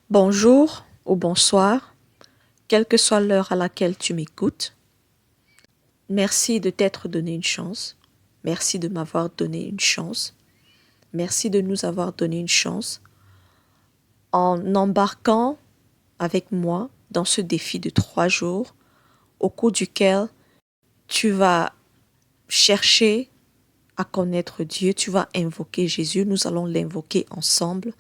Bonjour ou bonsoir, quelle que soit l'heure à laquelle tu m'écoutes. Merci de t'être donné une chance. Merci de m'avoir donné une chance. Merci de nous avoir donné une chance en embarquant avec moi dans ce défi de 3 jours au cours duquel tu vas chercher à connaître Dieu, tu vas invoquer Jésus. Nous allons l'invoquer ensemble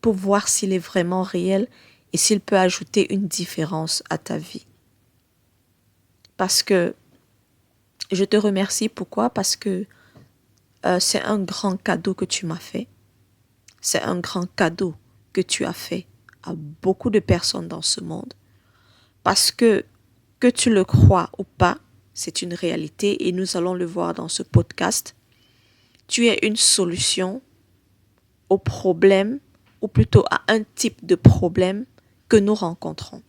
pour voir s'il est vraiment réel et s'il peut ajouter une différence à ta vie. Parce que je te remercie. Pourquoi? Parce que c'est un grand cadeau que tu m'as fait. C'est un grand cadeau que tu as fait à beaucoup de personnes dans ce monde. Parce que tu le crois ou pas, c'est une réalité et nous allons le voir dans ce podcast. Tu es une solution au problème, ou plutôt à un type de problème que nous rencontrons.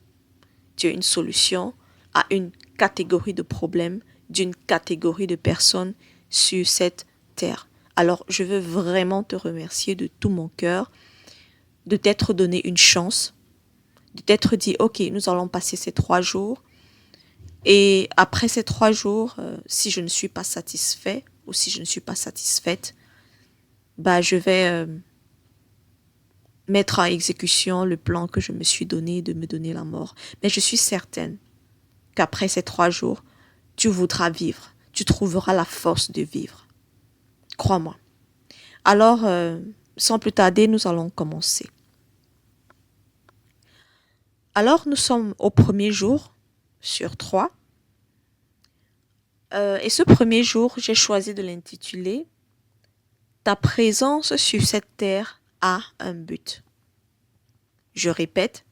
Tu es une solution à une catégorie de problèmes d'une catégorie de personnes sur cette terre. Alors, je veux vraiment te remercier de tout mon cœur de t'être donné une chance, de t'être dit, OK, nous allons passer ces 3 jours. Et après ces 3 jours, si je ne suis pas satisfait ou si je ne suis pas satisfaite, je vais mettre à exécution le plan que je me suis donné de me donner la mort. Mais je suis certaine qu'après ces 3 jours, tu voudras vivre. Tu trouveras la force de vivre. Crois-moi. Alors, sans plus tarder, nous allons commencer. Alors, nous sommes au premier jour sur 3. Et ce premier jour, j'ai choisi de l'intituler « Ta présence sur cette terre a un but ». Je répète,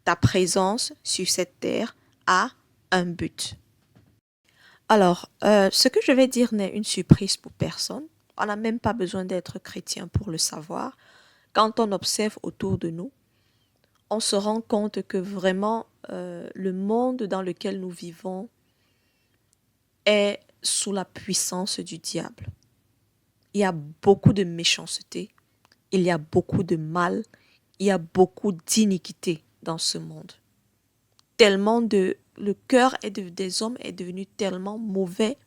ta présence sur cette terre a un but. Alors, ce que je vais dire n'est une surprise pour personne. On n'a même pas besoin d'être chrétien pour le savoir. Quand on observe autour de nous, on se rend compte que vraiment le monde dans lequel nous vivons est sous la puissance du diable. Il y a beaucoup de méchanceté, il y a beaucoup de mal, il y a beaucoup d'iniquité dans ce monde. Le cœur des hommes est devenu tellement mauvais.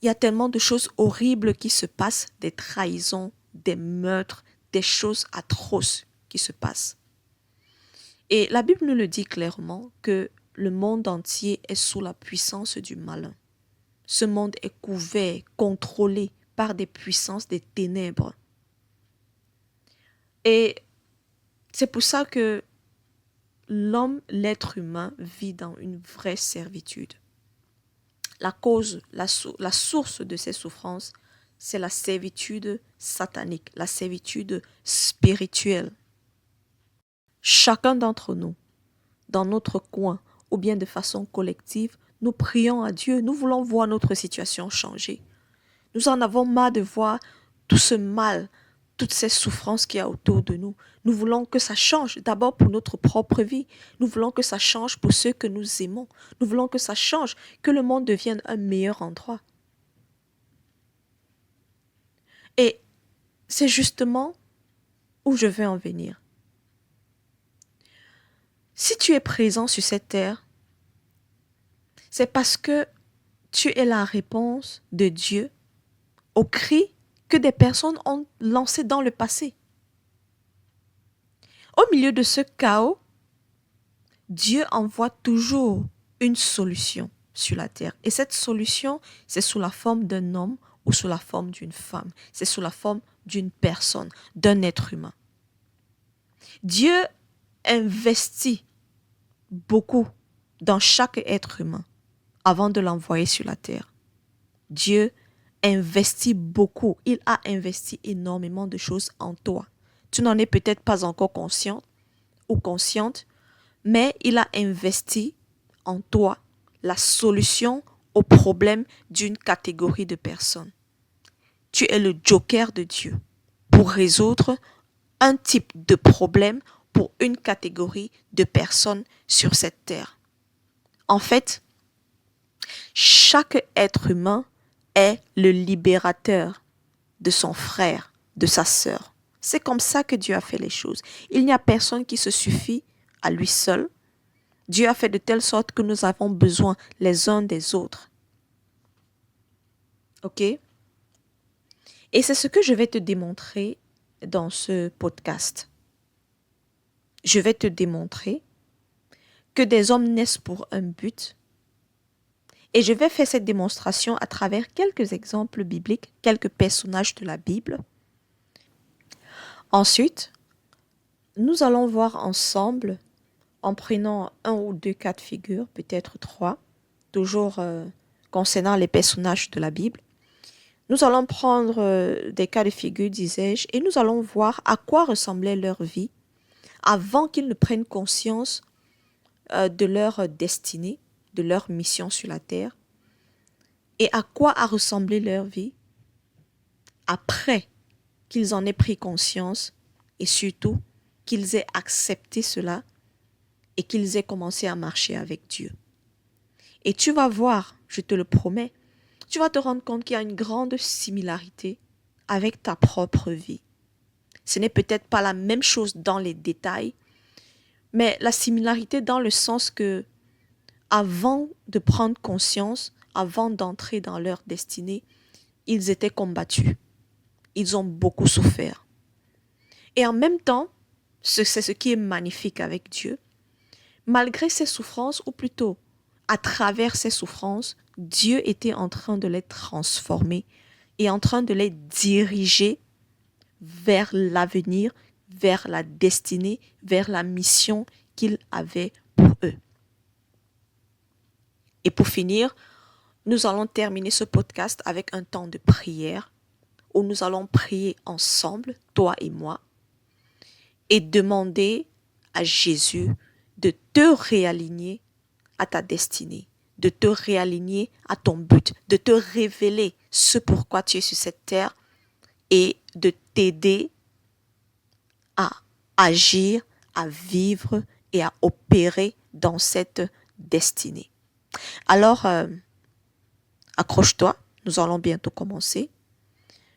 Il y a tellement de choses horribles qui se passent, des trahisons, des meurtres, des choses atroces qui se passent. Et la Bible nous le dit clairement que le monde entier est sous la puissance du malin. Ce monde est couvert, contrôlé par des puissances des ténèbres. Et c'est pour ça que l'homme, l'être humain, vit dans une vraie servitude. La source de ces souffrances, c'est la servitude satanique, la servitude spirituelle. Chacun d'entre nous, dans notre coin ou bien de façon collective, nous prions à Dieu, nous voulons voir notre situation changer. Nous en avons marre de voir tout ce mal, toutes ces souffrances qu'il y a autour de nous. Nous voulons que ça change, d'abord pour notre propre vie. Nous voulons que ça change pour ceux que nous aimons. Nous voulons que ça change, que le monde devienne un meilleur endroit. Et c'est justement où je veux en venir. Si tu es présent sur cette terre, c'est parce que tu es la réponse de Dieu aux cris que des personnes ont lancés dans le passé. Au milieu de ce chaos, Dieu envoie toujours une solution sur la terre. Et cette solution, c'est sous la forme d'un homme ou sous la forme d'une femme. C'est sous la forme d'une personne, d'un être humain. Dieu investit beaucoup dans chaque être humain avant de l'envoyer sur la terre. Dieu investit beaucoup. Il a investi énormément de choses en toi. Tu n'en es peut-être pas encore conscient ou consciente, mais il a investi en toi la solution au problème d'une catégorie de personnes. Tu es le joker de Dieu pour résoudre un type de problème pour une catégorie de personnes sur cette terre. En fait, chaque être humain est le libérateur de son frère, de sa sœur. C'est comme ça que Dieu a fait les choses. Il n'y a personne qui se suffit à lui seul. Dieu a fait de telle sorte que nous avons besoin les uns des autres. OK? Et c'est ce que je vais te démontrer dans ce podcast. Je vais te démontrer que des hommes naissent pour un but. Et je vais faire cette démonstration à travers quelques exemples bibliques, quelques personnages de la Bible. Ensuite, nous allons voir ensemble, en prenant un ou deux cas de figure, peut-être trois, toujours concernant les personnages de la Bible. Nous allons prendre des cas de figure, disais-je, et nous allons voir à quoi ressemblait leur vie avant qu'ils ne prennent conscience de leur destinée, de leur mission sur la terre, et à quoi a ressemblé leur vie après qu'ils en aient pris conscience et surtout qu'ils aient accepté cela et qu'ils aient commencé à marcher avec Dieu. Et tu vas voir, je te le promets, tu vas te rendre compte qu'il y a une grande similarité avec ta propre vie. Ce n'est peut-être pas la même chose dans les détails, mais la similarité dans le sens que avant de prendre conscience, avant d'entrer dans leur destinée, ils étaient combattus. Ils ont beaucoup souffert. Et en même temps, c'est ce qui est magnifique avec Dieu, malgré ces souffrances, ou plutôt à travers ces souffrances, Dieu était en train de les transformer et en train de les diriger vers l'avenir, vers la destinée, vers la mission qu'il avait pour eux. Et pour finir, nous allons terminer ce podcast avec un temps de prière où nous allons prier ensemble, toi et moi, et demander à Jésus de te réaligner à ta destinée, de te réaligner à ton but, de te révéler ce pourquoi tu es sur cette terre et de t'aider à agir, à vivre et à opérer dans cette destinée. Alors, accroche-toi, nous allons bientôt commencer.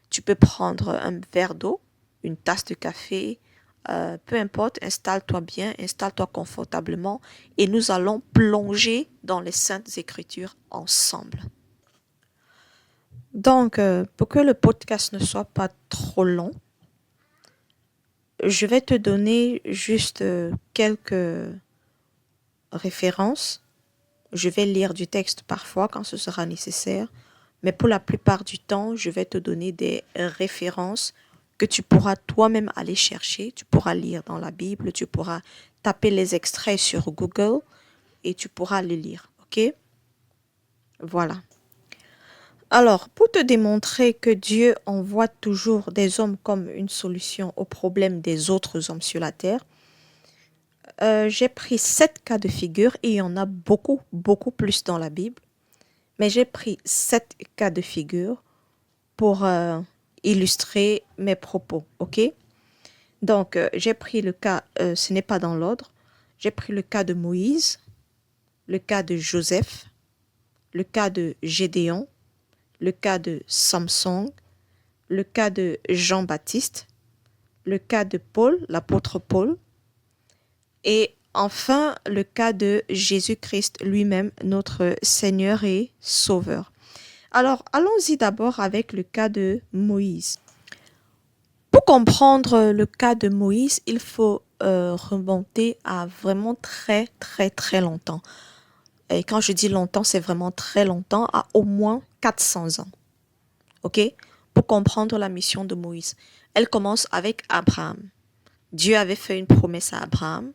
Tu peux prendre un verre d'eau, une tasse de café, peu importe, installe-toi bien, installe-toi confortablement et nous allons plonger dans les Saintes Écritures ensemble. Donc, pour que le podcast ne soit pas trop long, je vais te donner juste quelques références. Je vais lire du texte parfois quand ce sera nécessaire, mais pour la plupart du temps, je vais te donner des références que tu pourras toi-même aller chercher. Tu pourras lire dans la Bible, tu pourras taper les extraits sur Google et tu pourras les lire. OK? Voilà. Alors, pour te démontrer que Dieu envoie toujours des hommes comme une solution aux problèmes des autres hommes sur la terre, j'ai pris 7 cas de figure et il y en a beaucoup, beaucoup plus dans la Bible. Mais j'ai pris 7 cas de figure pour illustrer mes propos, ok? Donc, j'ai pris le cas, ce n'est pas dans l'ordre, j'ai pris le cas de Moïse, le cas de Joseph, le cas de Gédéon, le cas de Samson, le cas de Jean-Baptiste, le cas de Paul, l'apôtre Paul, et enfin le cas de Jésus-Christ lui-même, notre Seigneur et Sauveur. Alors, allons-y d'abord avec le cas de Moïse. Pour comprendre le cas de Moïse, il faut remonter à vraiment très, très, très longtemps. Et quand je dis longtemps, c'est vraiment très longtemps, à au moins 400 ans. OK? Pour comprendre la mission de Moïse. Elle commence avec Abraham. Dieu avait fait une promesse à Abraham,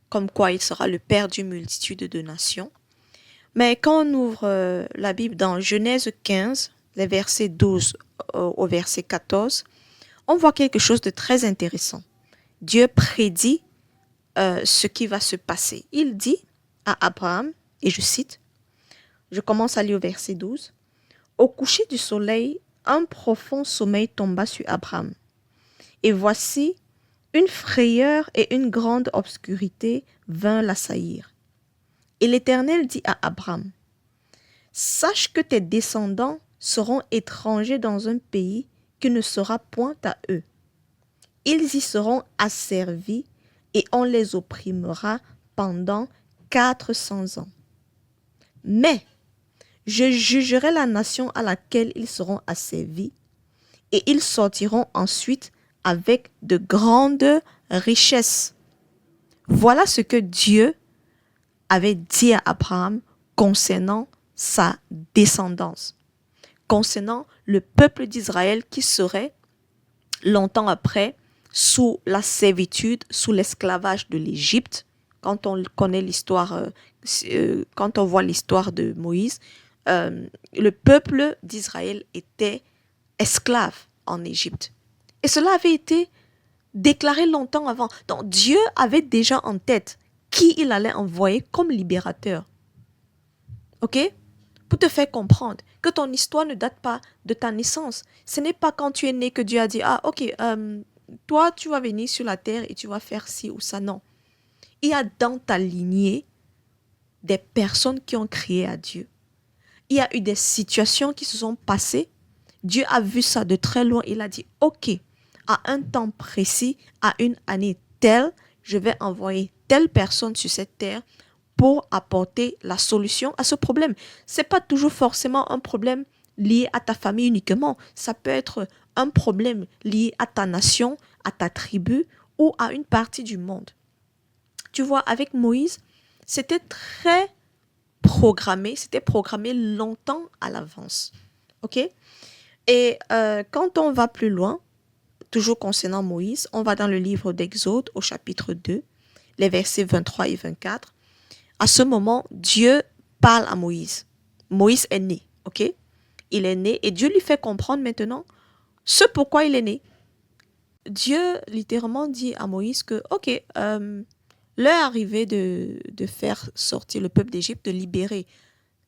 comme quoi il sera le père d'une multitude de nations. Mais quand on ouvre la Bible dans Genèse 15, les versets 12 au verset 14, on voit quelque chose de très intéressant. Dieu prédit ce qui va se passer. Il dit à Abraham, et je cite, je commence à lire au verset 12, « Au coucher du soleil, un profond sommeil tomba sur Abraham. Et voici, une frayeur et une grande obscurité vinrent l'assaillir. Et l'Éternel dit à Abraham, « Sache que tes descendants seront étrangers dans un pays qui ne sera point à eux. Ils y seront asservis et on les opprimera pendant 400 ans. Mais je jugerai la nation à laquelle ils seront asservis et ils sortiront ensuite avec de grandes richesses. Voilà ce que Dieu avait dit à Abraham concernant sa descendance, concernant le peuple d'Israël qui serait longtemps après sous la servitude, sous l'esclavage de l'Égypte. Quand on connaît l'histoire, quand on voit l'histoire de Moïse, le peuple d'Israël était esclave en Égypte. Et cela avait été déclaré longtemps avant. Donc Dieu avait déjà en tête qui il allait envoyer comme libérateur. Ok? Pour te faire comprendre que ton histoire ne date pas de ta naissance. Ce n'est pas quand tu es né que Dieu a dit, ah ok, toi tu vas venir sur la terre et tu vas faire ci ou ça. Non. Il y a dans ta lignée des personnes qui ont crié à Dieu. Il y a eu des situations qui se sont passées. Dieu a vu ça de très loin. Il a dit, ok, à un temps précis, à une année telle, je vais envoyer telle personne sur cette terre pour apporter la solution à ce problème. Ce n'est pas toujours forcément un problème lié à ta famille uniquement. Ça peut être un problème lié à ta nation, à ta tribu ou à une partie du monde. Tu vois, avec Moïse, c'était très programmé, c'était programmé longtemps à l'avance. Ok? Et quand on va plus loin, toujours concernant Moïse, on va dans le livre d'Exode au chapitre 2, les versets 23 et 24. À ce moment, Dieu parle à Moïse. Moïse est né, ok? Il est né et Dieu lui fait comprendre maintenant ce pourquoi il est né. Dieu littéralement dit à Moïse que, ok, l'heure arrivée de faire sortir le peuple d'Égypte, de libérer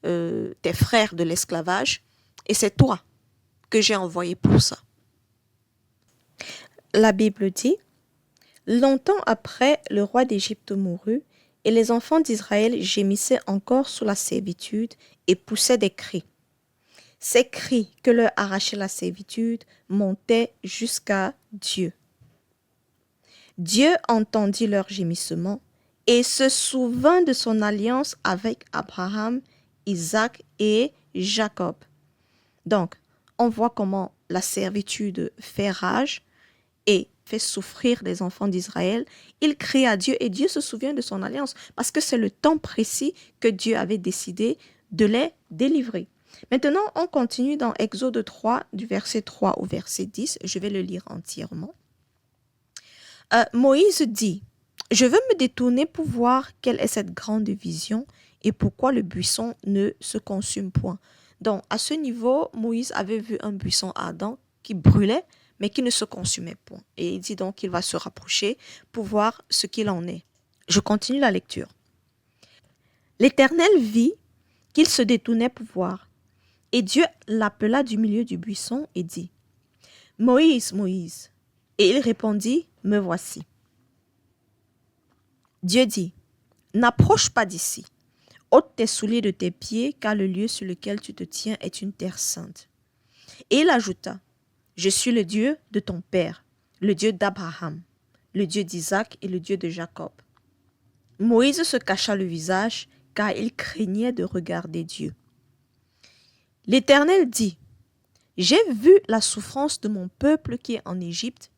tes frères de l'esclavage, et c'est toi que j'ai envoyé pour ça. La Bible dit, longtemps après, le roi d'Égypte mourut, et les enfants d'Israël gémissaient encore sous la servitude et poussaient des cris. Ces cris que leur arrachait la servitude montaient jusqu'à Dieu. Dieu entendit leurs gémissements et se souvint de son alliance avec Abraham, Isaac et Jacob. Donc, on voit comment la servitude fait rage et fait souffrir les enfants d'Israël. Il crie à Dieu et Dieu se souvient de son alliance parce que c'est le temps précis que Dieu avait décidé de les délivrer. Maintenant, on continue dans Exode 3, du verset 3 au verset 10. Je vais le lire entièrement. Moïse dit, « Je veux me détourner pour voir quelle est cette grande vision et pourquoi le buisson ne se consume point. » Donc, à ce niveau, Moïse avait vu un buisson ardent qui brûlait, mais qui ne se consumait point. Et il dit donc qu'il va se rapprocher pour voir ce qu'il en est. Je continue la lecture. L'Éternel vit qu'il se détournait pour voir. Et Dieu l'appela du milieu du buisson et dit, « Moïse, Moïse. » Et il répondit, « Me voici. » Dieu dit, « N'approche pas d'ici. Ôte tes souliers de tes pieds, car le lieu sur lequel tu te tiens est une terre sainte. » Et il ajouta, « Je suis le Dieu de ton père, le Dieu d'Abraham, le Dieu d'Isaac et le Dieu de Jacob. » Moïse se cacha le visage, car il craignait de regarder Dieu. L'Éternel dit, « J'ai vu la souffrance de mon peuple qui est en Égypte,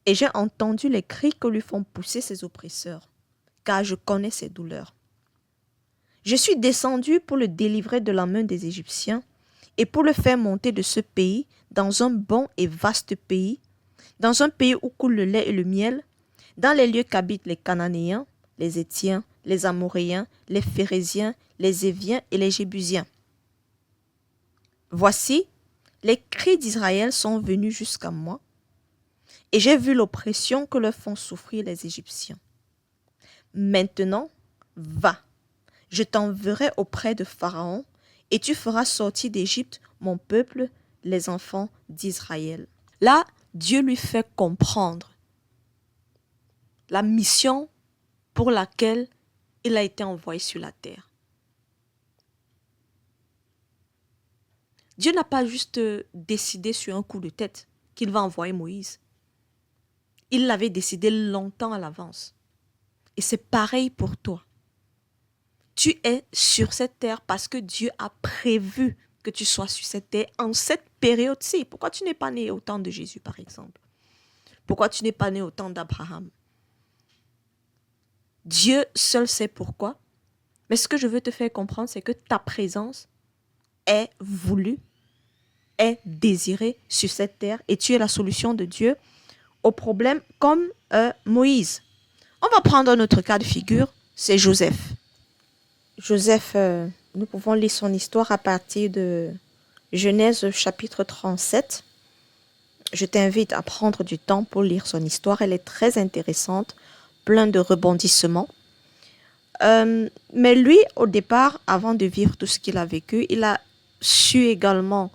et j'ai entendu les cris que lui font pousser ses oppresseurs, car je connais ses douleurs. Je suis descendu pour le délivrer de la main des Égyptiens et pour le faire monter de ce pays dans un bon et vaste pays, dans un pays où coule le lait et le miel, dans les lieux qu'habitent les Cananéens, les Hétiens, les Amoréens, les Phéréziens, les Éviens et les Jébusiens. Voici, les cris d'Israël sont venus jusqu'à moi, et j'ai vu l'oppression que leur font souffrir les Égyptiens. Maintenant, va, je t'enverrai auprès de Pharaon, et tu feras sortir d'Égypte mon peuple, les enfants d'Israël. » Là, Dieu lui fait comprendre la mission pour laquelle il a été envoyé sur la terre. Dieu n'a pas juste décidé sur un coup de tête qu'il va envoyer Moïse. Il l'avait décidé longtemps à l'avance. Et c'est pareil pour toi. Tu es sur cette terre parce que Dieu a prévu que tu sois sur cette terre en cette période-ci. Pourquoi tu n'es pas né au temps de Jésus, par exemple? Pourquoi tu n'es pas né au temps d'Abraham? Dieu seul sait pourquoi. Mais ce que je veux te faire comprendre, c'est que ta présence est voulue, est désirée sur cette terre et tu es la solution de Dieu au problème comme Moïse. On va prendre un autre cas de figure, c'est Joseph. Joseph, nous pouvons lire son histoire à partir de Genèse chapitre 37. Je t'invite à prendre du temps pour lire son histoire. Elle est très intéressante, plein de rebondissements. Mais lui, au départ, avant de vivre tout ce qu'il a vécu, il a su également,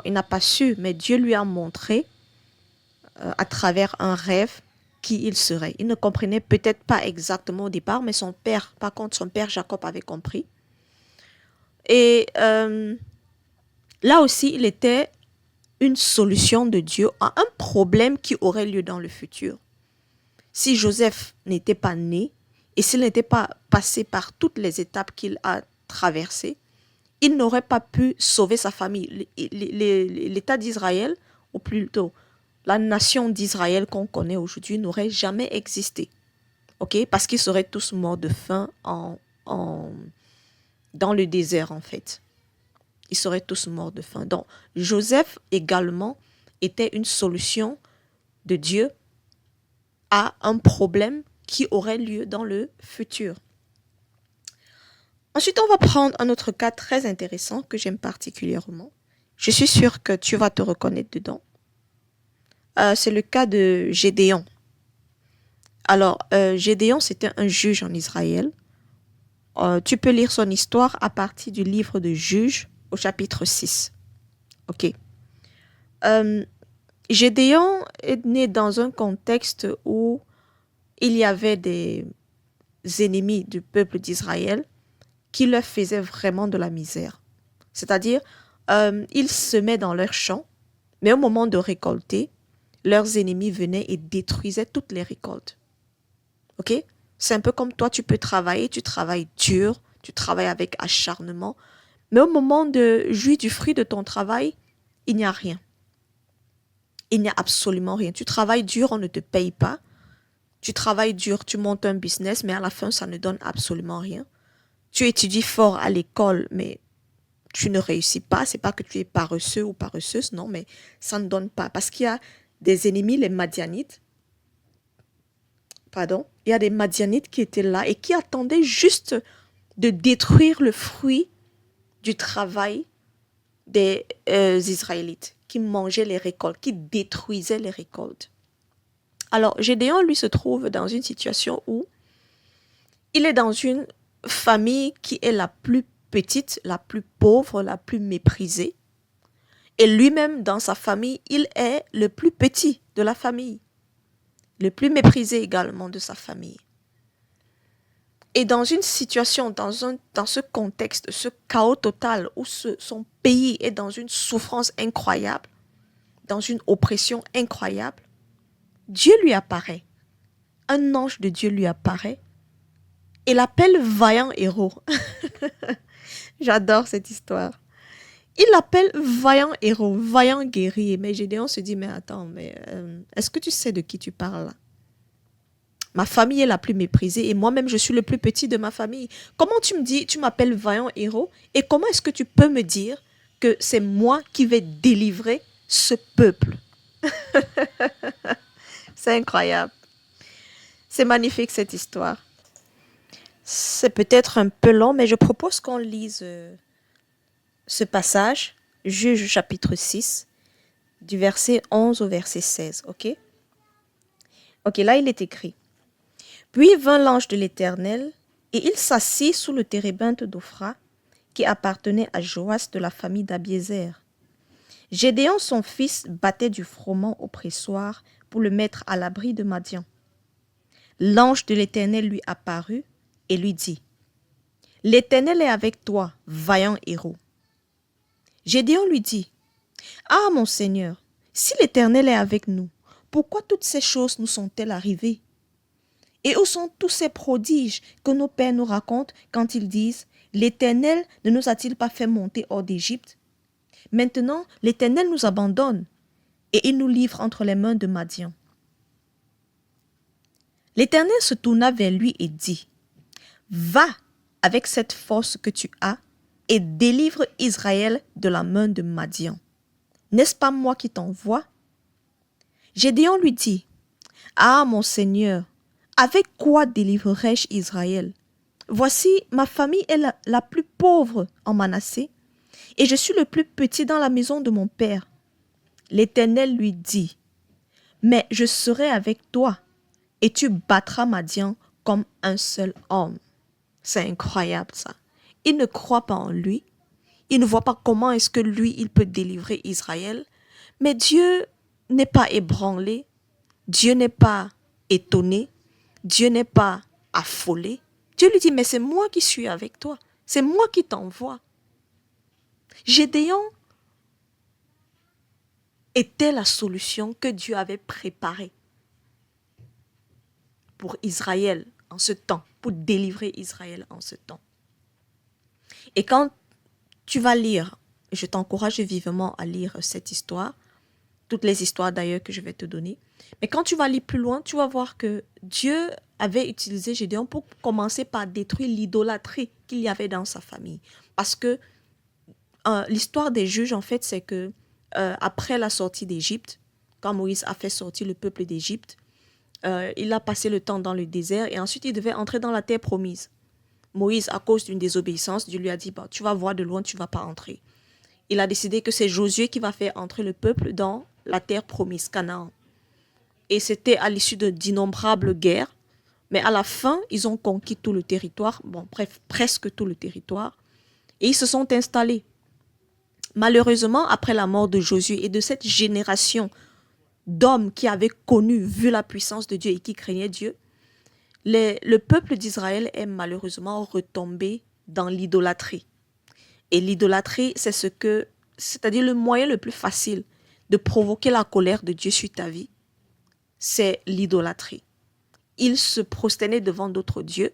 il n'a pas su, mais Dieu lui a montré à travers un rêve qui il serait. Il ne comprenait peut-être pas exactement au départ, mais son père Jacob avait compris. Et là aussi, il était une solution de Dieu à un problème qui aurait lieu dans le futur. Si Joseph n'était pas né et s'il n'était pas passé par toutes les étapes qu'il a traversées, il n'aurait pas pu sauver sa famille. L'État d'Israël, ou plutôt la nation d'Israël qu'on connaît aujourd'hui, n'aurait jamais existé. Okay? Parce qu'ils seraient tous morts de faim dans le désert, en fait. Ils seraient tous morts de faim. Donc, Joseph également était une solution de Dieu à un problème qui aurait lieu dans le futur. Ensuite, on va prendre un autre cas très intéressant que j'aime particulièrement. Je suis sûre que tu vas te reconnaître dedans. C'est le cas de Gédéon. Alors, Gédéon, c'était un juge en Israël. Tu peux lire son histoire à partir du livre de Juges au chapitre 6. Ok. Gédéon est né dans un contexte où il y avait des ennemis du peuple d'Israël qui leur faisaient vraiment de la misère. C'est-à-dire, ils semaient dans leurs champs, mais au moment de récolter, leurs ennemis venaient et détruisaient toutes les récoltes. Ok? C'est un peu comme toi, tu peux travailler, tu travailles dur, tu travailles avec acharnement, mais au moment de jouir du fruit de ton travail, il n'y a rien. Il n'y a absolument rien. Tu travailles dur, on ne te paye pas. Tu travailles dur, tu montes un business, mais à la fin, ça ne donne absolument rien. Tu étudies fort à l'école, mais tu ne réussis pas. C'est pas que tu es paresseux ou paresseuse, non, mais ça ne donne pas. Parce qu'il y a des ennemis, les Madianites. Il y a des Madianites qui étaient là et qui attendaient juste de détruire le fruit du travail des Israélites, qui mangeaient les récoltes, qui détruisaient les récoltes. Alors, Gédéon, lui, se trouve dans une situation où il est dans une famille qui est la plus petite, la plus pauvre, la plus méprisée. Et lui-même, dans sa famille, il est le plus petit de la famille, le plus méprisé également de sa famille. Et dans une situation, dans ce contexte, ce chaos total où son pays est dans une souffrance incroyable, dans une oppression incroyable, Dieu lui apparaît. Un ange de Dieu lui apparaît et l'appelle vaillant héros. J'adore cette histoire. Il l'appelle vaillant héros, vaillant guerrier. Mais Gédéon se dit, mais attends, est-ce que tu sais de qui tu parles là? Ma famille est la plus méprisée et moi-même, je suis le plus petit de ma famille. Comment tu me dis, tu m'appelles vaillant héros et comment est-ce que tu peux me dire que c'est moi qui vais délivrer ce peuple? C'est incroyable. C'est magnifique cette histoire. C'est peut-être un peu long, mais je propose qu'on lise ce passage, Juge chapitre 6, du verset 11 au verset 16. Ok, là il est écrit. Puis vint l'ange de l'Éternel, et il s'assit sous le térébinthe d'Ophra, qui appartenait à Joas de la famille d'Abiézer. Gédéon, son fils, battait du froment au pressoir pour le mettre à l'abri de Madian. L'ange de l'Éternel lui apparut et lui dit, « L'Éternel est avec toi, vaillant héros. » Gédéon lui dit, « Ah, mon Seigneur, si l'Éternel est avec nous, pourquoi toutes ces choses nous sont-elles arrivées? Et où sont tous ces prodiges que nos pères nous racontent quand ils disent « L'Éternel ne nous a-t-il pas fait monter hors d'Égypte? Maintenant, l'Éternel nous abandonne et il nous livre entre les mains de Madian. » L'Éternel se tourna vers lui et dit « Va avec cette force que tu as et délivre Israël de la main de Madian. N'est-ce pas moi qui t'envoie? » Gédéon lui dit « Ah, mon Seigneur, avec quoi délivrerai-je Israël? Voici, ma famille est la plus pauvre en Manassé, et je suis le plus petit dans la maison de mon père. » L'Éternel lui dit « Mais je serai avec toi, et tu battras Madian comme un seul homme. » C'est incroyable ça. Il ne croit pas en lui. Il ne voit pas comment est-ce que lui, il peut délivrer Israël. Mais Dieu n'est pas ébranlé. Dieu n'est pas étonné. Dieu n'est pas affolé. Dieu lui dit, mais c'est moi qui suis avec toi. C'est moi qui t'envoie. Gédéon était la solution que Dieu avait préparée pour Israël en ce temps, pour délivrer Israël en ce temps. Et quand tu vas lire, je t'encourage vivement à lire cette histoire, toutes les histoires d'ailleurs que je vais te donner, mais quand tu vas lire plus loin, tu vas voir que Dieu avait utilisé Gédéon pour commencer par détruire l'idolâtrie qu'il y avait dans sa famille. Parce que l'histoire des juges, en fait, c'est que après la sortie d'Égypte, quand Moïse a fait sortir le peuple d'Égypte, il a passé le temps dans le désert et ensuite il devait entrer dans la terre promise. Moïse, à cause d'une désobéissance, Dieu lui a dit, bah, tu vas voir de loin, tu ne vas pas entrer. Il a décidé que c'est Josué qui va faire entrer le peuple dans la terre promise, Canaan. Et c'était à l'issue d'innombrables guerres. Mais à la fin, ils ont conquis tout le territoire, bon, bref, presque tout le territoire. Et ils se sont installés. Malheureusement, après la mort de Josué et de cette génération d'hommes qui avaient connu, vu la puissance de Dieu et qui craignaient Dieu, le peuple d'Israël est malheureusement retombé dans l'idolâtrie. Et l'idolâtrie, c'est-à-dire le moyen le plus facile de provoquer la colère de Dieu sur ta vie, c'est l'idolâtrie. Ils se prosternaient devant d'autres dieux.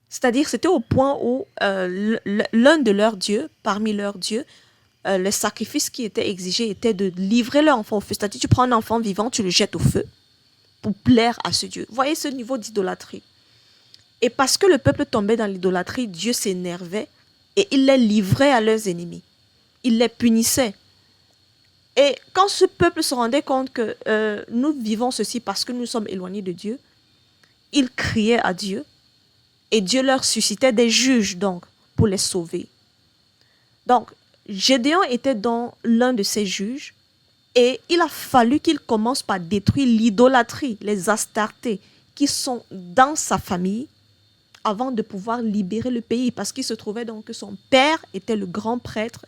C'est-à-dire, c'était au point où l'un de leurs dieux, parmi leurs dieux, le sacrifice qui était exigé était de livrer leur enfant au feu. C'est-à-dire, tu prends un enfant vivant, tu le jettes au feu pour plaire à ce Dieu. Vous voyez ce niveau d'idolâtrie. Et parce que le peuple tombait dans l'idolâtrie, Dieu s'énervait et il les livrait à leurs ennemis. Il les punissait. Et quand ce peuple se rendait compte que nous vivons ceci parce que nous sommes éloignés de Dieu, ils criaient à Dieu et Dieu leur suscitait des juges donc pour les sauver. Donc, Gédéon était dans l'un de ces juges et il a fallu qu'il commence par détruire l'idolâtrie, les astartés qui sont dans sa famille avant de pouvoir libérer le pays parce qu'il se trouvait donc que son père était le grand prêtre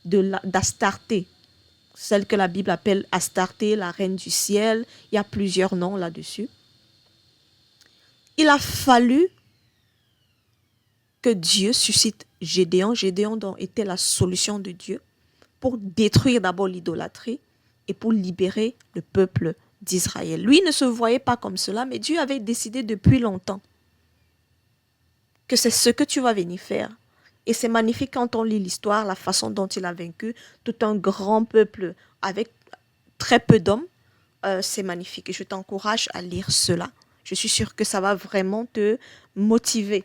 d'Astarté, celle que la Bible appelle Astarté, la reine du ciel. Il y a plusieurs noms là-dessus. Il a fallu que Dieu suscite Gédéon. Gédéon donc était la solution de Dieu pour détruire d'abord l'idolâtrie et pour libérer le peuple d'Israël. Lui ne se voyait pas comme cela, mais Dieu avait décidé depuis longtemps que c'est ce que tu vas venir faire. Et c'est magnifique quand on lit l'histoire, la façon dont il a vaincu tout un grand peuple avec très peu d'hommes. C'est magnifique et je t'encourage à lire cela. Je suis sûre que ça va vraiment te motiver.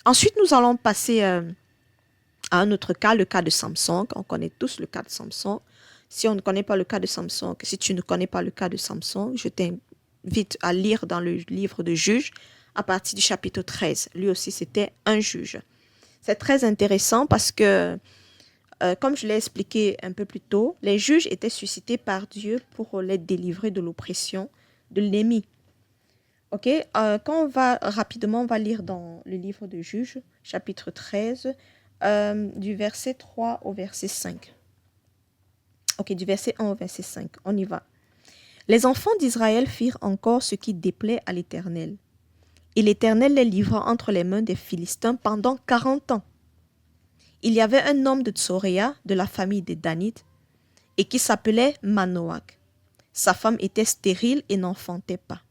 Ensuite, nous allons passer à un autre cas, le cas de Samson. On connaît tous le cas de Samson. Si on ne connaît pas le cas de Samson, si tu ne connais pas le cas de Samson, je t'invite à lire dans le livre de Juges à partir du chapitre 13. Lui aussi, c'était un juge. C'est très intéressant parce que, comme je l'ai expliqué un peu plus tôt, les juges étaient suscités par Dieu pour les délivrer de l'oppression de l'ennemi. Ok, quand on va rapidement, on va lire dans le livre de Juges, chapitre 13, du verset 3 au verset 5. Ok, du verset 1 au verset 5, on y va. Les enfants d'Israël firent encore ce qui déplaît à l'Éternel. Et l'Éternel les livra entre les mains des Philistins pendant 40 ans. Il y avait un homme de Tsoréa, de la famille des Danites, et qui s'appelait Manoach. Sa femme était stérile et n'enfantait pas.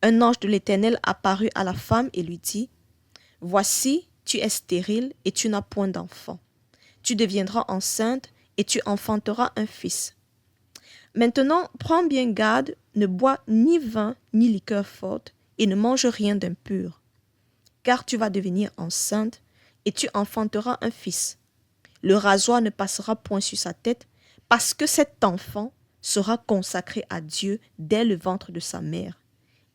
Un ange de l'Éternel apparut à la femme et lui dit, « Voici, tu es stérile et tu n'as point d'enfant. Tu deviendras enceinte et tu enfanteras un fils. Maintenant, prends bien garde, ne bois ni vin ni liqueur forte et ne mange rien d'impur, car tu vas devenir enceinte et tu enfanteras un fils. Le rasoir ne passera point sur sa tête, parce que cet enfant sera consacré à Dieu dès le ventre de sa mère.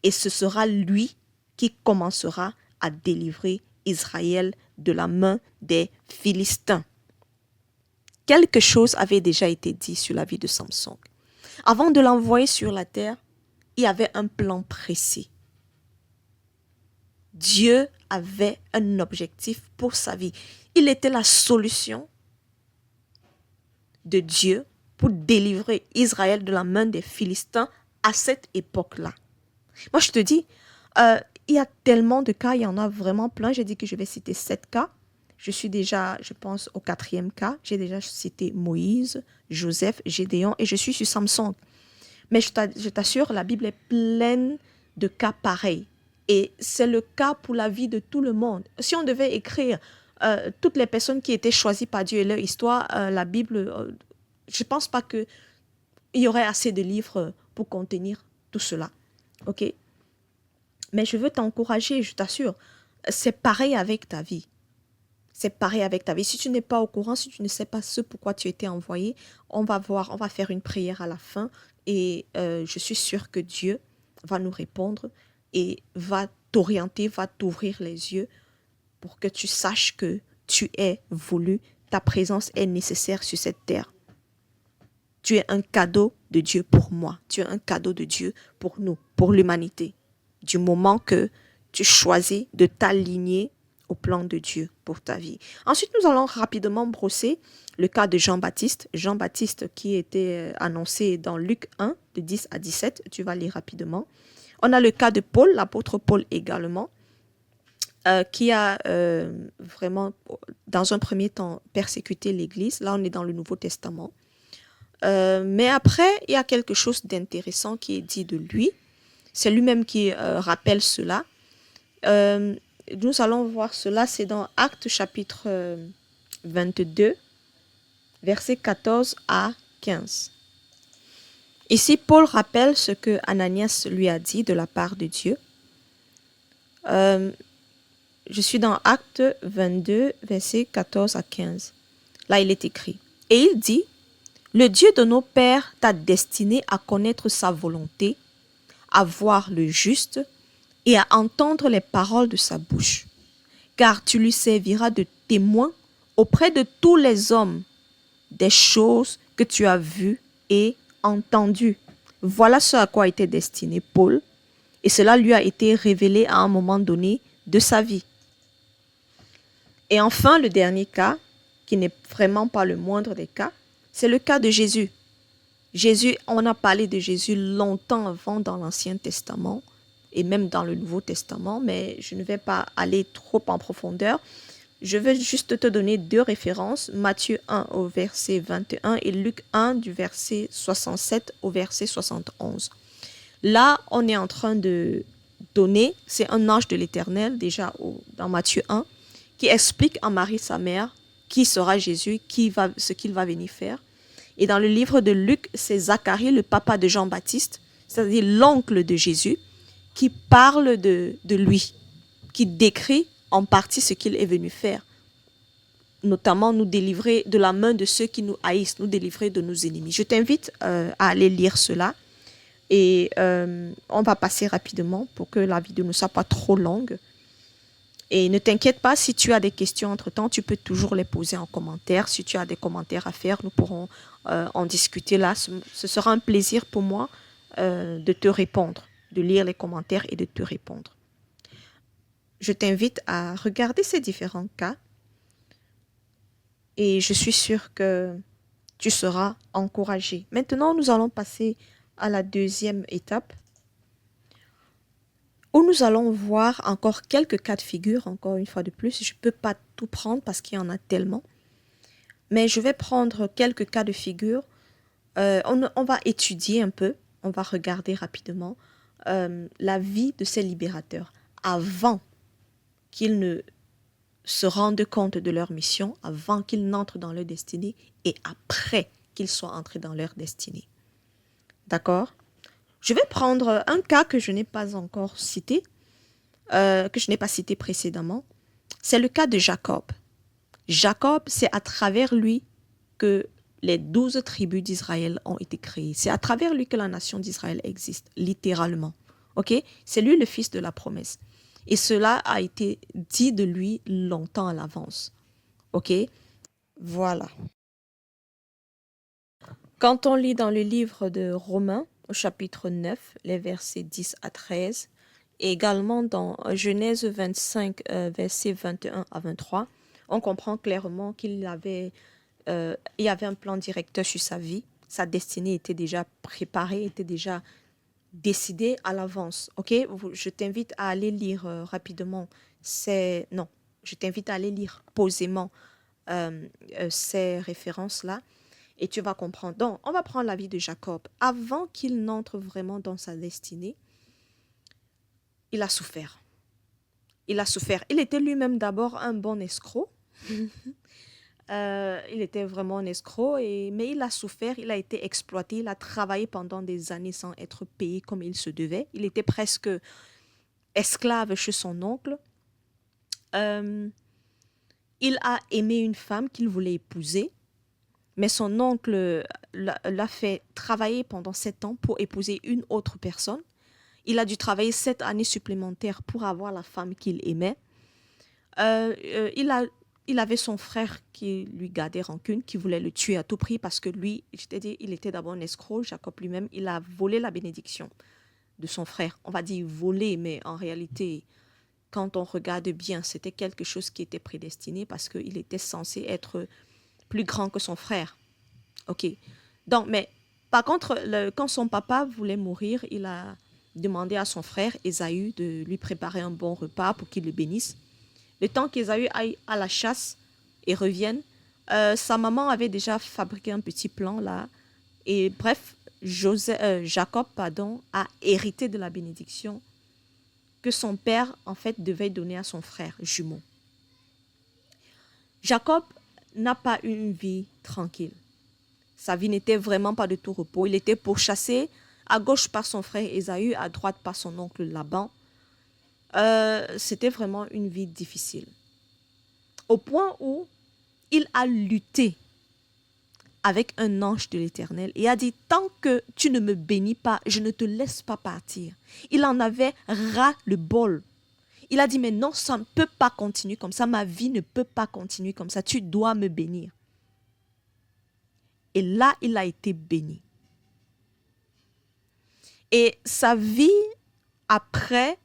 Et ce sera lui qui commencera à délivrer Israël de la main des Philistins. » Quelque chose avait déjà été dit sur la vie de Samson. Avant de l'envoyer sur la terre, il y avait un plan précis. Dieu avait un objectif pour sa vie. Il était la solution de Dieu pour délivrer Israël de la main des Philistins à cette époque-là. Moi, je te dis, il y a tellement de cas, il y en a vraiment plein. J'ai dit que je vais citer 7 cas. Je suis déjà, je pense, au 4e cas. J'ai déjà cité Moïse, Joseph, Gédéon et je suis sur Samson. Mais je t'assure, la Bible est pleine de cas pareils. Et c'est le cas pour la vie de tout le monde. Si on devait écrire toutes les personnes qui étaient choisies par Dieu et leur histoire, la Bible, je ne pense pas qu'il y aurait assez de livres pour contenir tout cela. Ok? Mais je veux t'encourager, je t'assure, c'est pareil avec ta vie. C'est pareil avec ta vie. Si tu n'es pas au courant, si tu ne sais pas ce pourquoi tu étais envoyé, on va faire une prière à la fin et je suis sûre que Dieu va nous répondre et va t'orienter, va t'ouvrir les yeux pour que tu saches que tu es voulu, ta présence est nécessaire sur cette terre. Tu es un cadeau de Dieu pour moi. Tu es un cadeau de Dieu pour nous, pour l'humanité. Du moment que tu choisis de t'aligner au plan de Dieu pour ta vie. Ensuite, nous allons rapidement brosser le cas de Jean-Baptiste. Jean-Baptiste qui était annoncé dans Luc 1, de 10 à 17. Tu vas lire rapidement. On a le cas de Paul, l'apôtre Paul également, qui a vraiment, dans un premier temps, persécuté l'Église. Là, on est dans le Nouveau Testament. Mais après, il y a quelque chose d'intéressant qui est dit de lui. C'est lui-même qui rappelle cela. Nous allons voir cela, c'est dans Actes chapitre 22, versets 14 à 15. Ici, Paul rappelle ce que Ananias lui a dit de la part de Dieu. Je suis dans Actes 22, versets 14 à 15. Là, il est écrit. Et il dit, « Le Dieu de nos pères t'a destiné à connaître sa volonté, à voir le juste et à entendre les paroles de sa bouche. Car tu lui serviras de témoin auprès de tous les hommes des choses que tu as vues et entendues. » Voilà ce à quoi était destiné Paul. Et cela lui a été révélé à un moment donné de sa vie. Et enfin, le dernier cas, qui n'est vraiment pas le moindre des cas, c'est le cas de Jésus. Jésus, on a parlé de Jésus longtemps avant dans l'Ancien Testament et même dans le Nouveau Testament, mais je ne vais pas aller trop en profondeur. Je vais juste te donner 2 références, Matthieu 1 au verset 21 et Luc 1 du verset 67 au verset 71. Là, on est en train de donner, c'est un ange de l'Éternel, déjà dans Matthieu 1, qui explique à Marie, sa mère, qui sera Jésus, ce qu'il va venir faire. Et dans le livre de Luc, c'est Zacharie, le papa de Jean-Baptiste, c'est-à-dire l'oncle de Jésus, qui parle de lui, qui décrit en partie ce qu'il est venu faire. Notamment nous délivrer de la main de ceux qui nous haïssent, nous délivrer de nos ennemis. Je t'invite à aller lire cela. Et on va passer rapidement pour que la vidéo ne soit pas trop longue. Et ne t'inquiète pas, si tu as des questions entre-temps, tu peux toujours les poser en commentaire. Si tu as des commentaires à faire, nous pourrons en discuter là. Ce sera un plaisir pour moi de te répondre, de lire les commentaires et de te répondre. Je t'invite à regarder ces différents cas et je suis sûre que tu seras encouragé. Maintenant, nous allons passer à la deuxième étape où nous allons voir encore quelques cas de figure, encore une fois de plus. Je ne peux pas tout prendre parce qu'il y en a tellement. Mais je vais prendre quelques cas de figure On va étudier un peu, on va regarder rapidement la vie de ces libérateurs avant qu'ils ne se rendent compte de leur mission, avant qu'ils n'entrent dans leur destinée et après qu'ils soient entrés dans leur destinée. D'accord? Je vais prendre un cas que je n'ai pas encore cité, que je n'ai pas cité précédemment. C'est le cas de Jacob. Jacob, c'est à travers lui que les 12 tribus d'Israël ont été créées. C'est à travers lui que la nation d'Israël existe, littéralement. Ok? C'est lui le fils de la promesse. Et cela a été dit de lui longtemps à l'avance. Ok? Voilà. Quand on lit dans le livre de Romains, au chapitre 9, les versets 10 à 13, et également dans Genèse 25, versets 21 à 23, on comprend clairement qu'il y avait un plan directeur sur sa vie. Sa destinée était déjà préparée, était déjà décidée à l'avance. Ok? Je t'invite à aller lire rapidement. Je t'invite à aller lire posément ces références-là et tu vas comprendre. Donc, on va prendre la vie de Jacob. Avant qu'il n'entre vraiment dans sa destinée, il a souffert. Il a souffert. Il était lui-même d'abord un bon escroc. Il était vraiment un escroc, mais il a souffert, il a été exploité, il a travaillé pendant des années sans être payé comme il se devait. Il était presque esclave chez son oncle. Il a aimé une femme qu'il voulait épouser, mais son oncle l'a fait travailler pendant 7 ans pour épouser une autre personne. Il a dû travailler 7 années supplémentaires pour avoir la femme qu'il aimait. Il avait son frère qui lui gardait rancune, qui voulait le tuer à tout prix parce que lui, je t'ai dit, il était d'abord un escroc. Jacob lui-même, il a volé la bénédiction de son frère. On va dire volé, mais en réalité, quand on regarde bien, c'était quelque chose qui était prédestiné parce qu'il était censé être plus grand que son frère. Ok. Donc, mais par contre, quand son papa voulait mourir, il a demandé à son frère Ésaü de lui préparer un bon repas pour qu'il le bénisse. Le temps qu'Ésaü aille à la chasse et revienne, sa maman avait déjà fabriqué un petit plan là. Et bref, Jacob a hérité de la bénédiction que son père, en fait, devait donner à son frère jumeau. Jacob n'a pas eu une vie tranquille. Sa vie n'était vraiment pas de tout repos. Il était pourchassé à gauche par son frère Ésaü, à droite par son oncle Laban. C'était vraiment une vie difficile. Au point où il a lutté avec un ange de l'Éternel et a dit, tant que tu ne me bénis pas, je ne te laisse pas partir. Il en avait ras le bol. Il a dit, mais non, ça ne peut pas continuer comme ça. Ma vie ne peut pas continuer comme ça. Tu dois me bénir. Et là, il a été béni. Et sa vie après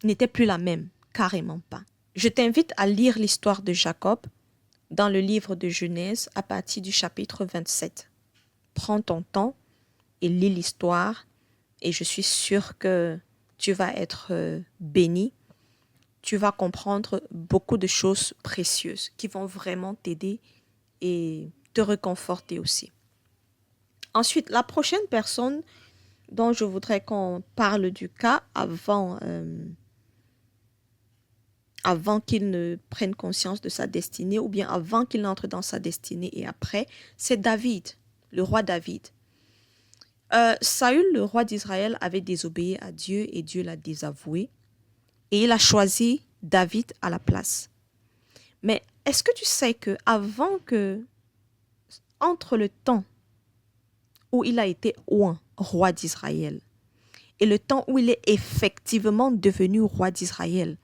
n'était plus la même, carrément pas. Je t'invite à lire l'histoire de Jacob dans le livre de Genèse à partir du chapitre 27. Prends ton temps et lis l'histoire et je suis sûre que tu vas être béni. Tu vas comprendre beaucoup de choses précieuses qui vont vraiment t'aider et te réconforter aussi. Ensuite, la prochaine personne dont je voudrais qu'on parle du cas avant qu'il ne prenne conscience de sa destinée ou bien avant qu'il n'entre dans sa destinée et après, c'est David, le roi David. Saül, le roi d'Israël, avait désobéi à Dieu et Dieu l'a désavoué et il a choisi David à la place. Mais est-ce que tu sais que entre le temps où il a été oint roi d'Israël et le temps où il est effectivement devenu roi d'Israël,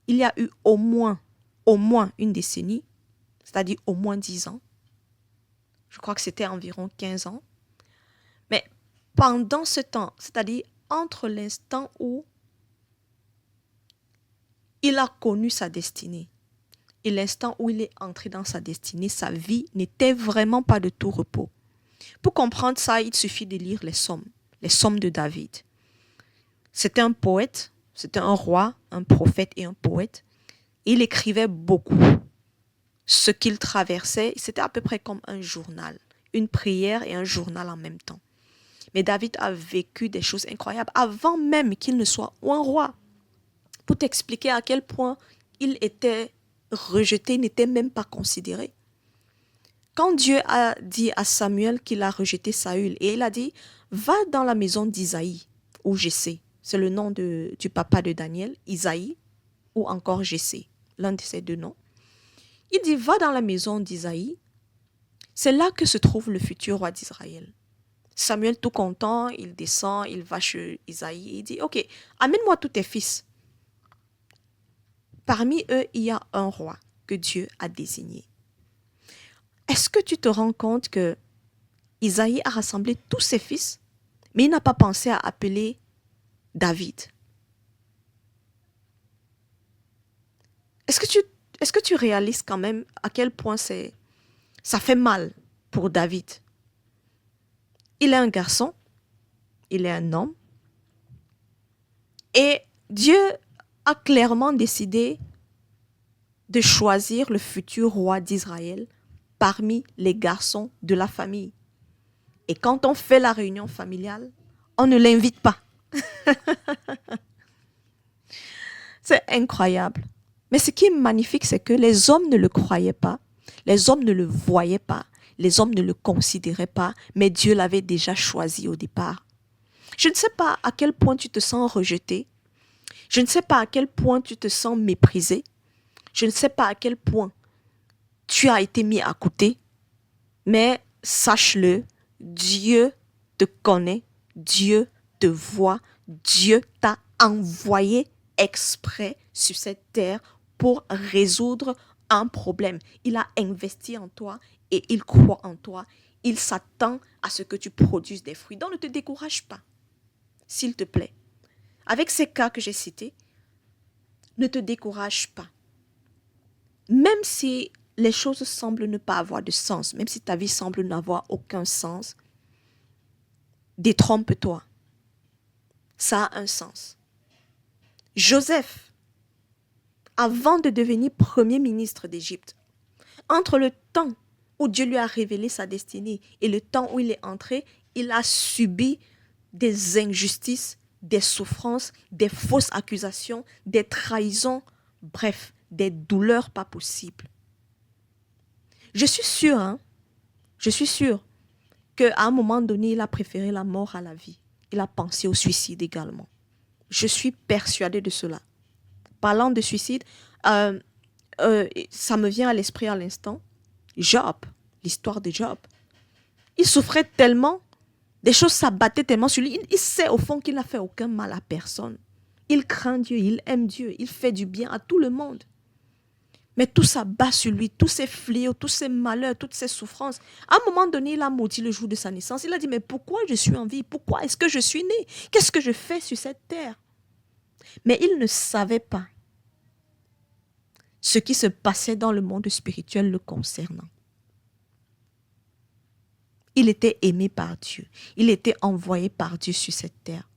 il y a eu au moins une décennie, c'est-à-dire au moins 10 ans. Je crois que c'était environ 15 ans. Mais pendant ce temps, c'est-à-dire entre l'instant où il a connu sa destinée et l'instant où il est entré dans sa destinée, sa vie n'était vraiment pas de tout repos. Pour comprendre ça, il suffit de lire les psaumes de David. C'était un poète, c'était un roi, un prophète et un poète. Il écrivait beaucoup. Ce qu'il traversait, c'était à peu près comme un journal. une prière et un journal en même temps. Mais David a vécu des choses incroyables avant même qu'il ne soit un roi. Pour t'expliquer à quel point il était rejeté, n'était même pas considéré. Quand Dieu a dit à Samuel qu'il a rejeté Saül, et il a dit, va dans la maison d'Isaïe, ou Jessé, c'est le nom du papa de Daniel, Isaïe, ou encore Jessé, l'un de ces deux noms. Il dit, va dans la maison d'Isaïe, c'est là que se trouve le futur roi d'Israël. Samuel, tout content, il descend, il va chez Isaïe, et il dit, ok, amène-moi tous tes fils. Parmi eux, il y a un roi que Dieu a désigné. Est-ce que tu te rends compte que Isaïe a rassemblé tous ses fils, mais il n'a pas pensé à appeler David? Est-ce que tu réalises quand même à quel point ça fait mal pour David? Il est un garçon, il est un homme, et Dieu a clairement décidé de choisir le futur roi d'Israël parmi les garçons de la famille. Et quand on fait la réunion familiale, on ne l'invite pas. C'est incroyable. Mais ce qui est magnifique, c'est que les hommes ne le croyaient pas, les hommes ne le voyaient pas, les hommes ne le considéraient pas, mais Dieu l'avait déjà choisi au départ. Je ne sais pas à quel point tu te sens rejeté, je ne sais pas à quel point tu te sens méprisé, je ne sais pas à quel point tu as été mis à côté, mais sache-le, Dieu te connaît, Dieu te voit, Dieu t'a envoyé exprès sur cette terre pour résoudre un problème. Il a investi en toi et il croit en toi. Il s'attend à ce que tu produises des fruits. Donc ne te décourage pas, s'il te plaît. Avec ces cas que j'ai cités, ne te décourage pas. Même si les choses semblent ne pas avoir de sens, même si ta vie semble n'avoir aucun sens, détrompe-toi. Ça a un sens. Joseph, avant de devenir premier ministre d'Égypte, entre le temps où Dieu lui a révélé sa destinée et le temps où il est entré, il a subi des injustices, des souffrances, des fausses accusations, des trahisons, bref, des douleurs pas possibles. Je suis sûre qu'à un moment donné, il a préféré la mort à la vie. Il a pensé au suicide également. Je suis persuadée de cela. Parlant de suicide, ça me vient à l'esprit à l'instant. Job, l'histoire de Job. Il souffrait tellement, des choses s'abattaient tellement sur lui. Il sait au fond qu'il n'a fait aucun mal à personne. Il craint Dieu, il aime Dieu, il fait du bien à tout le monde. Mais tout s'abat sur lui, tous ses fléaux, tous ses malheurs, toutes ses souffrances. À un moment donné, il a maudit le jour de sa naissance. Il a dit, mais pourquoi je suis en vie? Pourquoi est-ce que je suis né? Qu'est-ce que je fais sur cette terre? Mais il ne savait pas ce qui se passait dans le monde spirituel le concernant. Il était aimé par Dieu. Il était envoyé par Dieu sur cette terre.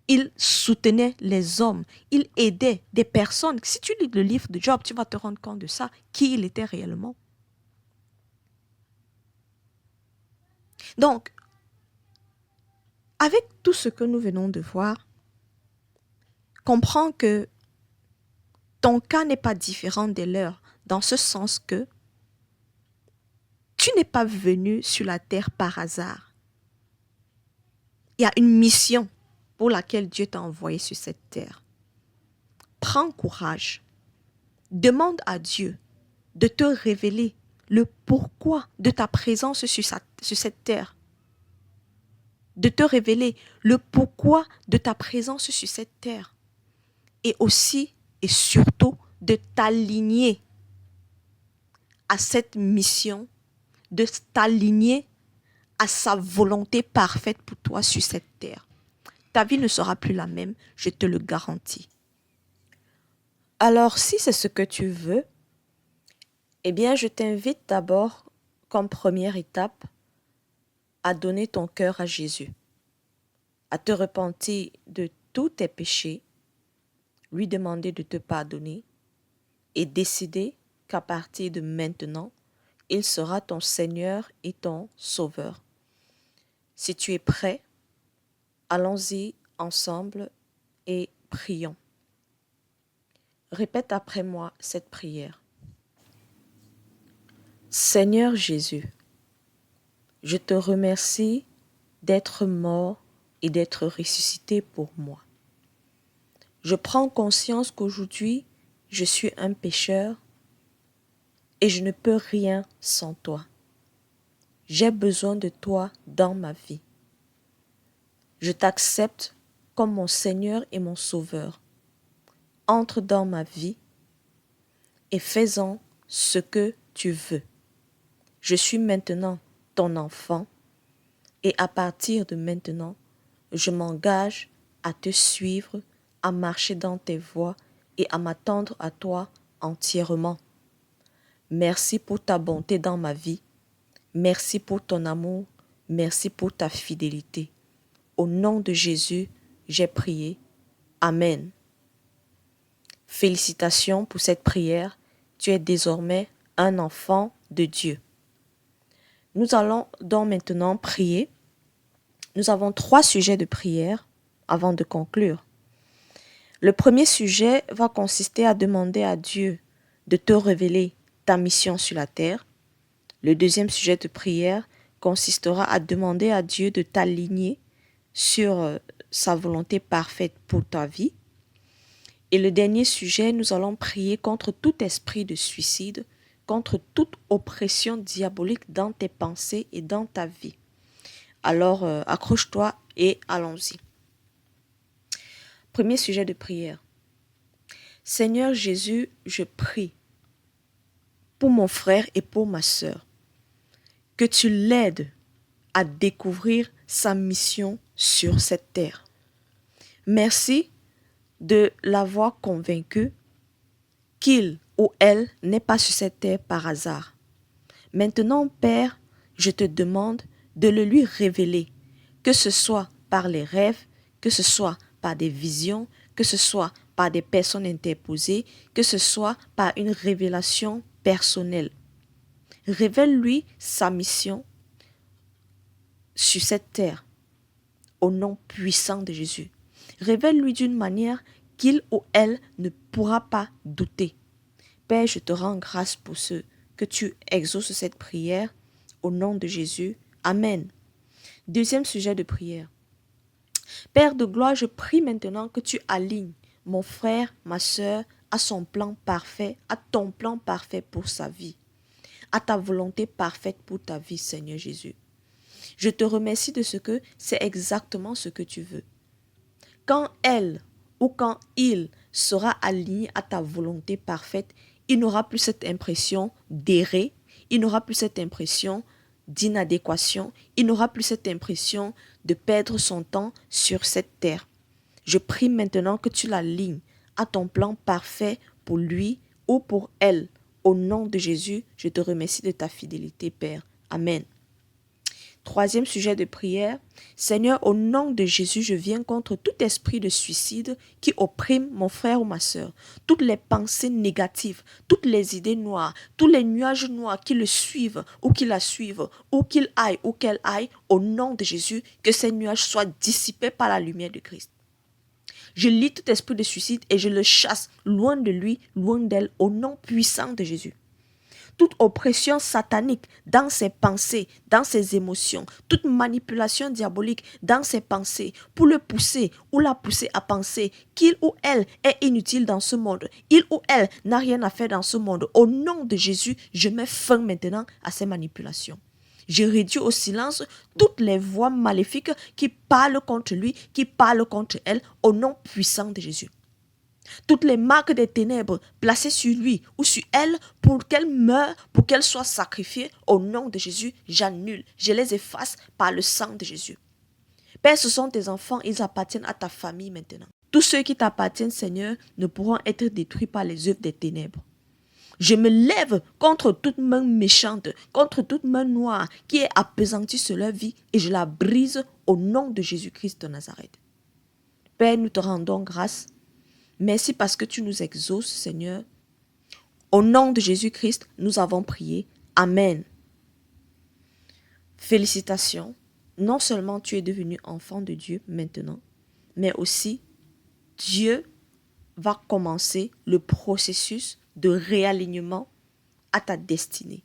Il soutenait les hommes. Il aidait des personnes. Si tu lis le livre de Job, tu vas te rendre compte de ça, qui il était réellement. Donc, avec tout ce que nous venons de voir, comprends que ton cas n'est pas différent des leurs, dans ce sens que tu n'es pas venu sur la terre par hasard. Il y a une mission pour laquelle Dieu t'a envoyé sur cette terre. Prends courage. Demande à Dieu de te révéler le pourquoi de ta présence sur cette terre. De te révéler le pourquoi de ta présence sur cette terre. Et aussi et surtout de t'aligner à cette mission, de t'aligner à sa volonté parfaite pour toi sur cette terre. Ta vie ne sera plus la même, je te le garantis. Alors, si c'est ce que tu veux, eh bien, je t'invite d'abord, comme première étape, à donner ton cœur à Jésus, à te repentir de tous tes péchés, lui demander de te pardonner et décider qu'à partir de maintenant, il sera ton Seigneur et ton Sauveur. Si tu es prêt, allons-y ensemble et prions. Répète après moi cette prière. Seigneur Jésus, je te remercie d'être mort et d'être ressuscité pour moi. Je prends conscience qu'aujourd'hui, je suis un pécheur et je ne peux rien sans toi. J'ai besoin de toi dans ma vie. Je t'accepte comme mon Seigneur et mon Sauveur. Entre dans ma vie et fais-en ce que tu veux. Je suis maintenant ton enfant et à partir de maintenant, je m'engage à te suivre, à marcher dans tes voies et à m'attendre à toi entièrement. Merci pour ta bonté dans ma vie. Merci pour ton amour. Merci pour ta fidélité. Au nom de Jésus, j'ai prié. Amen. Félicitations pour cette prière. Tu es désormais un enfant de Dieu. Nous allons donc maintenant prier. Nous avons 3 sujets de prière avant de conclure. Le premier sujet va consister à demander à Dieu de te révéler ta mission sur la terre. Le deuxième sujet de prière consistera à demander à Dieu de t'aligner sur sa volonté parfaite pour ta vie. Et le dernier sujet, nous allons prier contre tout esprit de suicide, contre toute oppression diabolique dans tes pensées et dans ta vie. Alors, accroche-toi et allons-y. Premier sujet de prière. Seigneur Jésus, je prie pour mon frère et pour ma sœur, que tu l'aides à découvrir sa mission sur cette terre. Merci de l'avoir convaincu qu'il ou elle n'est pas sur cette terre par hasard. Maintenant, Père, je te demande de le lui révéler, que ce soit par les rêves, que ce soit par des visions, que ce soit par des personnes interposées, que ce soit par une révélation personnelle. Révèle-lui sa mission sur cette terre, au nom puissant de Jésus. Révèle-lui d'une manière qu'il ou elle ne pourra pas douter. Père, je te rends grâce pour ce que tu exauces cette prière au nom de Jésus. Amen. Deuxième sujet de prière. Père de gloire, je prie maintenant que tu alignes mon frère, ma sœur, à son plan parfait, à ton plan parfait pour sa vie, à ta volonté parfaite pour ta vie, Seigneur Jésus. Je te remercie de ce que c'est exactement ce que tu veux. Quand elle ou quand il sera aligné à ta volonté parfaite, il n'aura plus cette impression d'errer, il n'aura plus cette impression d'inadéquation, il n'aura plus cette impression de perdre son temps sur cette terre. Je prie maintenant que tu l'alignes à ton plan parfait pour lui ou pour elle. Au nom de Jésus, je te remercie de ta fidélité, Père. Amen. Troisième sujet de prière. Seigneur, au nom de Jésus, je viens contre tout esprit de suicide qui opprime mon frère ou ma sœur. Toutes les pensées négatives, toutes les idées noires, tous les nuages noirs qui le suivent ou qui la suivent, où qu'il aille ou qu'elle aille, au nom de Jésus, que ces nuages soient dissipés par la lumière de Christ. Je lis tout esprit de suicide et je le chasse loin de lui, loin d'elle, au nom puissant de Jésus. Toute oppression satanique dans ses pensées, dans ses émotions, toute manipulation diabolique dans ses pensées pour le pousser ou la pousser à penser qu'il ou elle est inutile dans ce monde, il ou elle n'a rien à faire dans ce monde. Au nom de Jésus, je mets fin maintenant à ces manipulations. Je réduis au silence toutes les voix maléfiques qui parlent contre lui, qui parlent contre elle, au nom puissant de Jésus. Toutes les marques des ténèbres placées sur lui ou sur elle pour qu'elle meure, pour qu'elle soit sacrifiée, au nom de Jésus, j'annule, je les efface par le sang de Jésus. Père, ce sont tes enfants, ils appartiennent à ta famille maintenant. Tous ceux qui t'appartiennent, Seigneur, ne pourront être détruits par les œuvres des ténèbres. Je me lève contre toute main méchante, contre toute main noire qui est appesantie sur leur vie et je la brise au nom de Jésus-Christ de Nazareth. Père, nous te rendons grâce. Merci parce que tu nous exauces, Seigneur. Au nom de Jésus-Christ, nous avons prié. Amen. Félicitations. Non seulement tu es devenu enfant de Dieu maintenant, mais aussi Dieu va commencer le processus de réalignement à ta destinée.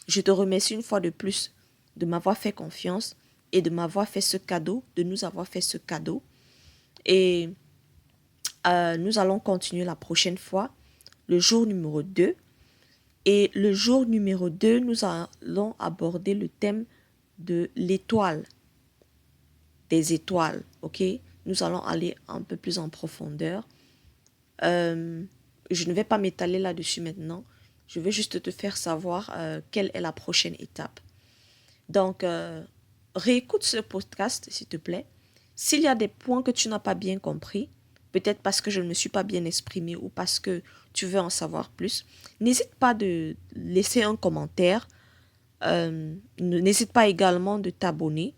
Je te remercie une fois de plus de m'avoir fait confiance et de m'avoir fait ce cadeau, de nous avoir fait ce cadeau. Et nous allons continuer la prochaine fois, le jour numéro 2. Et le jour numéro 2, nous allons aborder le thème de l'étoile, des étoiles, ok? Nous allons aller un peu plus en profondeur. Je ne vais pas m'étaler là-dessus maintenant. Je vais juste te faire savoir quelle est la prochaine étape. Donc, réécoute ce podcast, s'il te plaît. S'il y a des points que tu n'as pas bien compris, peut-être parce que je ne me suis pas bien exprimée ou parce que tu veux en savoir plus, n'hésite pas de laisser un commentaire. N'hésite pas également de t'abonner,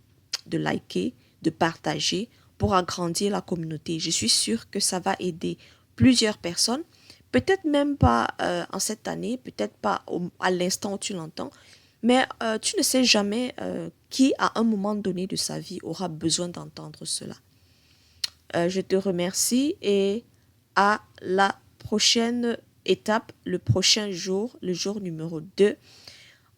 de liker, de partager pour agrandir la communauté. Je suis sûre que ça va aider plusieurs personnes, peut-être même pas en cette année, peut-être pas à l'instant où tu l'entends, mais tu ne sais jamais qui à un moment donné de sa vie aura besoin d'entendre cela. Je te remercie et à la prochaine étape, le prochain jour, le jour numéro 2.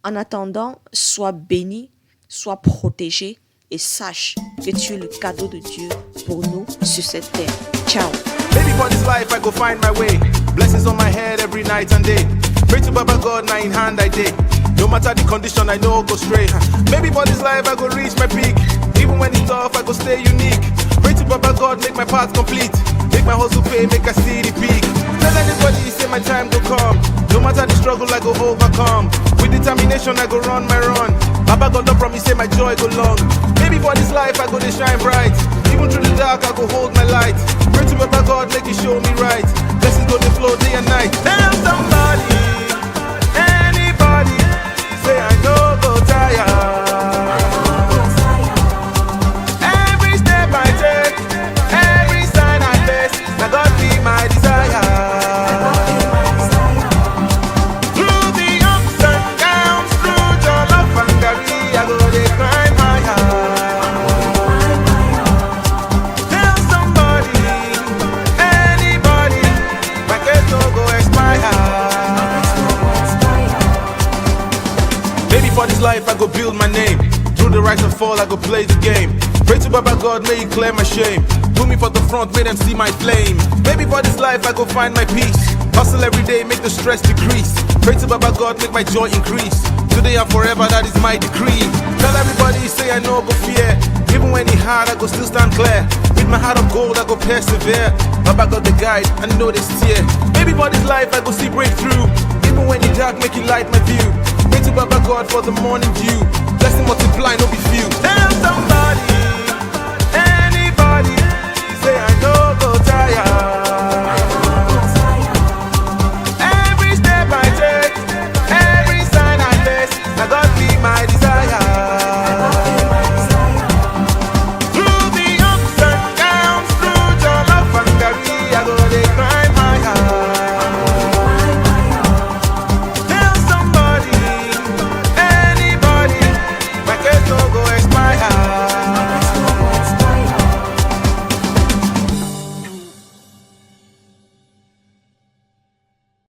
En attendant, sois béni, sois protégé et sache que tu es le cadeau de Dieu pour nous sur cette terre. Ciao. Maybe for this life I go find my way. Blessings on my head every night and day. Pray to Baba God, now in hand I day. No matter the condition, I know go straight. Maybe for this life I go reach my peak. Even when it's tough, I go stay unique. Pray to Baba God, make my path complete. Make my hustle pay, make I see the peak. Tell anybody, say my time go come. No matter the struggle, I go overcome. With determination, I go run my run. Baba God don't promise, say my joy go long. Maybe for this life, I go to shine bright. Even through the dark, I go hold my light. Pray to Baba God, make it show me right. Blessings go to flow day and night. Tell somebody, anybody, say I know go tire. Every step I take, every sign I face, now God be my desire. Through the ups and downs, through your love and glory, I go to climb higher. Tell somebody, anybody, my case no go expire. Maybe for this life I go build my name. Through the rise and fall I go play the game. Pray to Baba God, may He clear my shame. Put me for the front, make them see my flame. Maybe for this life I go find my peace. Hustle every day, make the stress decrease. Pray to Baba God, make my joy increase. Today and forever, that is my decree. Tell everybody, say I know go fear. Even when it's hard, I go still stand clear. With my heart of gold, I go persevere. Baba got the guide, I know this tear. Maybe for this life I go see breakthrough. Even when it's dark, make it light my view. Pray to Baba God for the morning dew. Blessing multiply, no be few. Tell somebody.